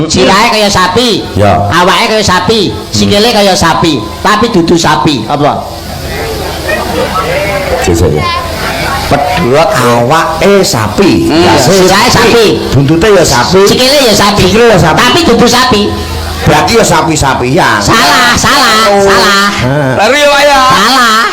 Sirahe kaya sapi. Ya. Awake kaya sapi, sikile kaya sapi, tapi dudu sapi. Apa? Jajak ya. Pedhot awake sapi. Sirahe sapi. Buntute ya sapi. Sikile ya sapi. Sikile ya sapi. Tapi dudu sapi. Berarti ya sapi-sapian. Salah. Lari ya, Pak ya. Salah.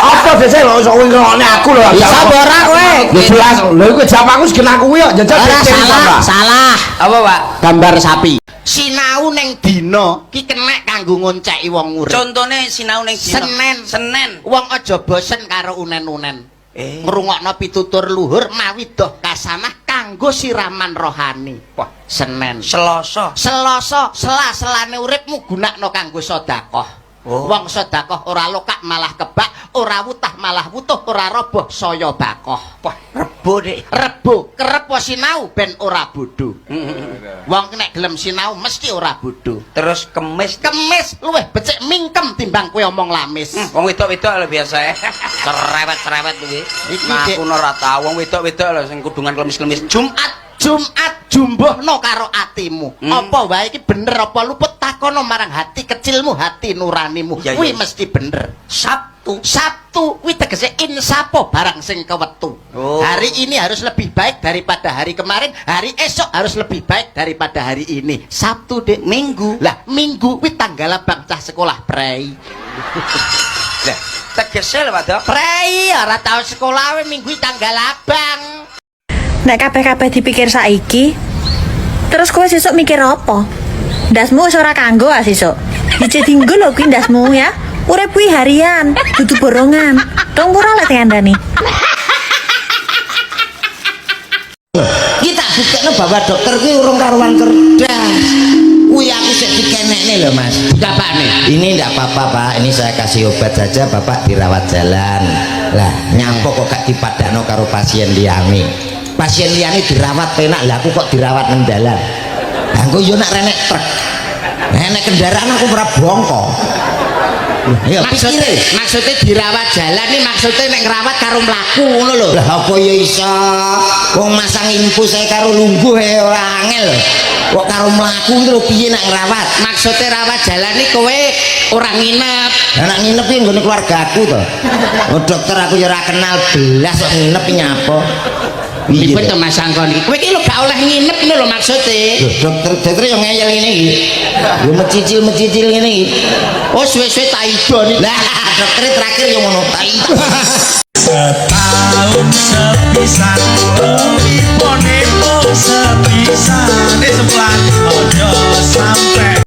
Apa dhisik lho iso ngrungokne aku lho. Bisa ora kowe. Ya jelas. Lho iku jawabanku segen aku kuwi kok jajal Ora dicek salah. Apa, Pak? Gambar sapi. Sinau ning dina ki kenek kanggo ngonceki wong urip. Contone sinau ning dina. Senen. Wong aja bosen karo unen-unen. Ngrungokno pitutur luhur mawi doh kasanah kanggo siraman rohani. Wah, Senen. Selasa. Sela-selane uripmu gunakno kanggo sedekah. Wong sedekah ora lokak malah kebak, ora wutah malah wutuh, ora roboh saya bakoh. Wah, rebo Dik. Rebo kerep sinau ben ora bodho. Wong nek gelem sinau mesti ora bodho. Terus kemis. Kemis luwih becik mingkem timbang kowe omong lamis. Wong wedok-wedok lho biasa. Cerewet-cerewet iki. Iki aku ora tau wong wedok-wedok lho sing kudungan klemis-klemis. Jumat jumbuhno karo atimu. Apa wae iki bener apa luput takono marang hati kecilmu, hati nuranimu. Kuwi mesti bener. Sabtu kuwi tegese insapo barang sing kewetu. Hari ini harus lebih baik daripada hari kemarin, hari esok harus lebih baik daripada hari ini. Sabtu Dik, Minggu. Lah, Minggu kuwi tanggal abang cah sekolah prei. Lah, tegese lho, Pak Dok. Prei ora tau sekolah Minggu tanggal abang. Nek kabeh-kabeh dipikir saiki, terus kowe sesuk mikir apa? Ndasmu wis ora kanggo sesuk. Dicek dinggo lho kuwi ndasmu ya. Urip kuwi harian, dudu borongan. Dong ora lek ngandani. Kita buktekno bahwa dokter kuwi urung karuan cerdas. Kuwi aku sik dikenekne lho Mas. Dapakne. Ini enggak apa-apa Pak, ini saya kasih obat saja Bapak dirawat jalan. Lah nyampo kok gak dipadakno karo pasien liyane. Pasien liyane dirawat penak, lah aku kok dirawat nang dalan. Lah engko yo nek renek truk. Nek kendaraan aku ora bongko. Ya maksudnya dirawat jalan nih maksudnya nek ngrawat karo mlaku ngono lho. Lah apa ya iso? Wong masang infus saya karo lungguh ora angel. Kok karo mlaku lho piye nek ngrawat? Maksudnya rawat jalan nih kowe ora nginep. Lah nek nginep ki nggone keluargaku to. Oh dokter aku ya ora kenal belas kok nginep nyapa. Iki to Mas Angkon iki. Kowe iki lho gak oleh nginep ngono lho maksudnya. Dokter yang ngeyel ngene iki. Yo mecicil ngene iki. Oh suwe-suwe tak ido nih. Lah dokter terakhir yang ngono tak ido. Setahun sepisan, uripone sepisan. Sebulan